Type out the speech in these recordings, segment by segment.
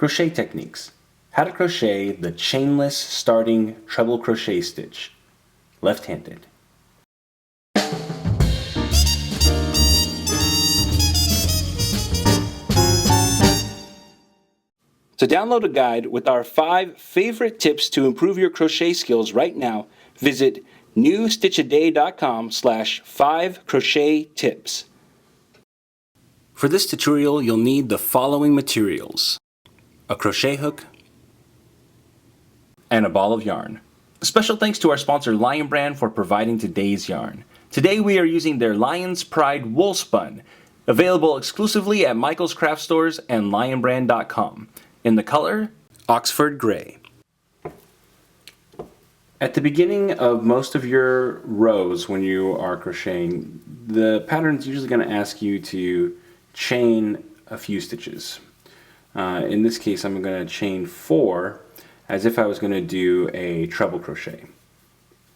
Crochet techniques. How to crochet the chainless starting treble crochet stitch, left-handed. To download a guide with our 5 favorite tips to improve your crochet skills right now, visit newstitchaday.com/5crochet-tips. For this tutorial, you'll need the following materials: a crochet hook, and a ball of yarn. Special thanks to our sponsor Lion Brand for providing today's yarn. Today we are using their Lion's Pride Woolspun, available exclusively at Michael's Craft Stores and lionbrand.com, in the color Oxford Gray. At the beginning of most of your rows when you are crocheting, the pattern's usually going to ask you to chain a few stitches. In this case I'm going to chain 4 as if I was going to do a treble crochet,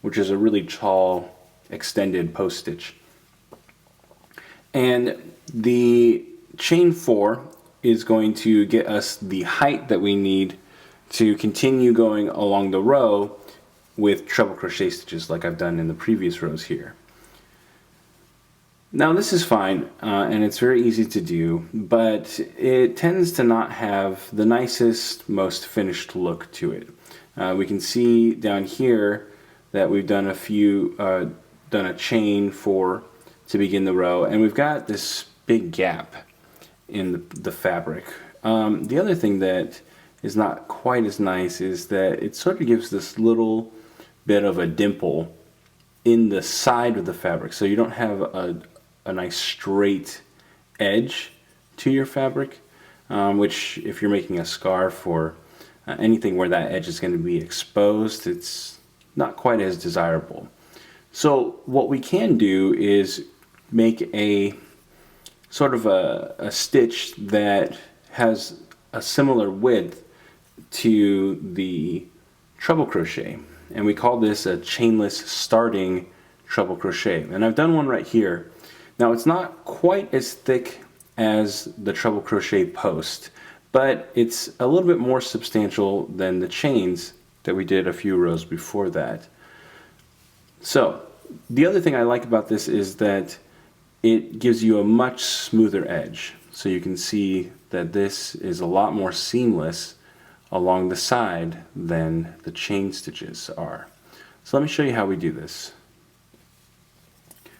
which is a really tall extended post stitch. And the chain 4 is going to get us the height that we need to continue going along the row with treble crochet stitches like I've done in the previous rows here. Now this is fine and it's very easy to do, but it tends to not have the nicest, most finished look to it. We can see down here that we've done a chain 4 to begin the row, and we've got this big gap in the fabric. The other thing that is not quite as nice is that it sort of gives this little bit of a dimple in the side of the fabric, so you don't have a nice straight edge to your fabric, which if you're making a scarf or anything where that edge is going to be exposed, it's not quite as desirable. So what we can do is make a sort of a stitch that has a similar width to the treble crochet, and we call this a chainless starting treble crochet, and I've done one right here. Now it's not quite as thick as the treble crochet post, but it's a little bit more substantial than the chains that we did a few rows before that. So the other thing I like about this is that it gives you a much smoother edge. So you can see that this is a lot more seamless along the side than the chain stitches are. So let me show you how we do this.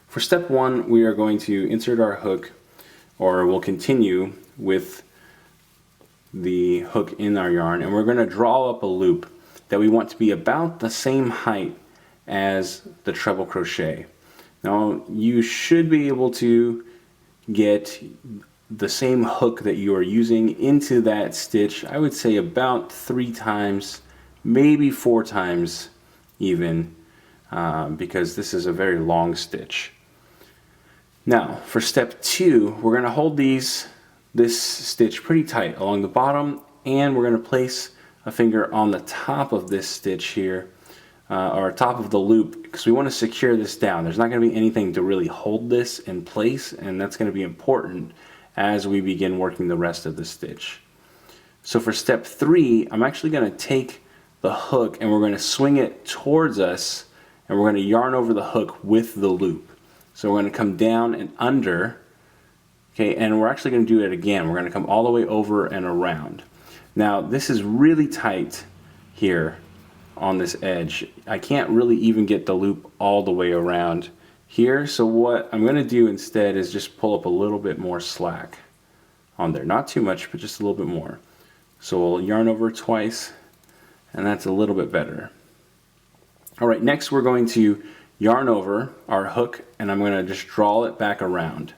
For step 1, we are going to insert our hook, or we'll continue with the hook in our yarn, and we're going to draw up a loop that we want to be about the same height as the treble crochet. Now you should be able to get the same hook that you are using into that stitch, I would say about 3 times, maybe 4 times even, because this is a very long stitch. Now for step 2, we're going to hold this stitch pretty tight along the bottom, and we're going to place a finger on the top of this stitch here, or top of the loop, because we want to secure this down. There's not going to be anything to really hold this in place, and that's going to be important as we begin working the rest of the stitch. So for step 3, I'm actually going to take the hook and we're going to swing it towards us, and we're going to yarn over the hook with the loop. So we're going to come down and under, okay, and we're actually going to do it again. We're going to come all the way over and around. Now this is really tight here on this edge. I can't really even get the loop all the way around here, so what I'm going to do instead is just pull up a little bit more slack on there. Not too much, but just a little bit more. So we'll yarn over twice, and that's a little bit better. Alright, next we're going to yarn over our hook, and I'm going to just draw it back around.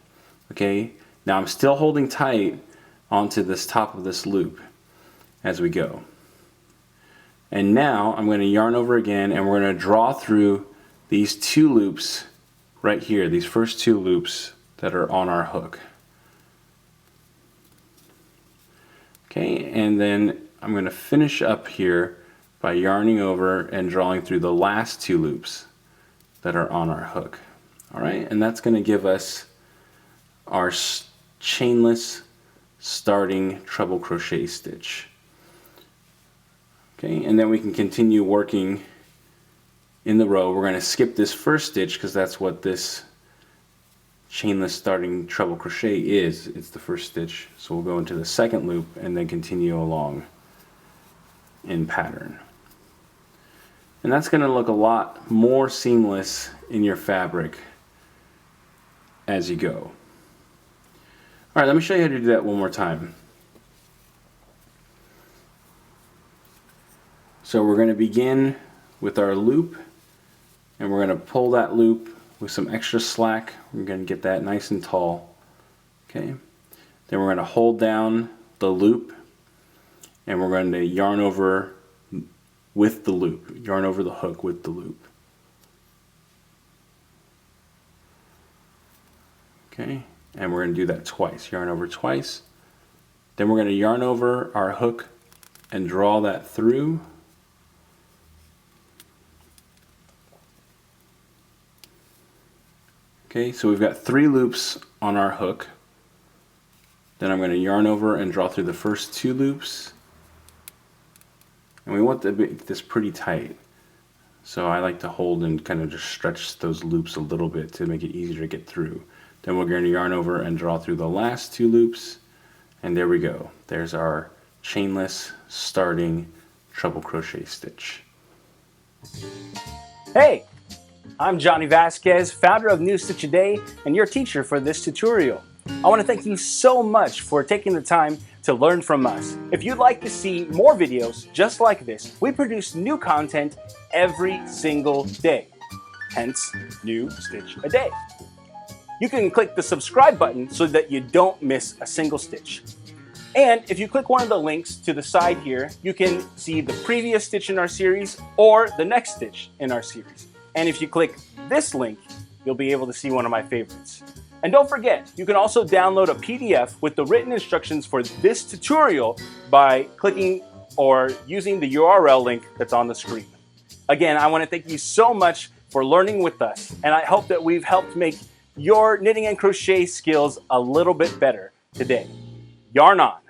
Okay, now I'm still holding tight onto this top of this loop as we go. And now I'm going to yarn over again, and we're going to draw through these 2 loops right here, these first 2 loops that are on our hook. Okay, and then I'm going to finish up here by yarning over and drawing through the last 2 loops that are on our hook. Alright, and that's going to give us our chainless starting treble crochet stitch. Okay, and then we can continue working in the row. We're going to skip this first stitch because that's what this chainless starting treble crochet is. It's the first stitch. So we'll go into the second loop and then continue along in pattern. And that's going to look a lot more seamless in your fabric as you go. Alright, let me show you how to do that one more time. So we're going to begin with our loop, and we're going to pull that loop with some extra slack. We're going to get that nice and tall. Okay. Then we're going to hold down the loop, and we're going to yarn over with the loop. Yarn over the hook with the loop. Okay. And we're going to do that twice. Yarn over twice. Then we're going to yarn over our hook and draw that through. Okay, so we've got 3 loops on our hook. Then I'm going to yarn over and draw through the first 2 loops. And we want to make this pretty tight. So I like to hold and kind of just stretch those loops a little bit to make it easier to get through. Then we're going to yarn over and draw through the last 2 loops. And there we go. There's our chainless starting treble crochet stitch. Hey! I'm Johnny Vasquez, founder of New Stitch A Day and your teacher for this tutorial. I want to thank you so much for taking the time to learn from us. If you'd like to see more videos just like this, we produce new content every single day, hence New Stitch A Day. You can click the subscribe button so that you don't miss a single stitch. And if you click one of the links to the side here, you can see the previous stitch in our series or the next stitch in our series. And if you click this link, you'll be able to see one of my favorites. And don't forget, you can also download a PDF with the written instructions for this tutorial by clicking or using the URL link that's on the screen. Again, I want to thank you so much for learning with us, and I hope that we've helped make your knitting and crochet skills a little bit better today. Yarn on!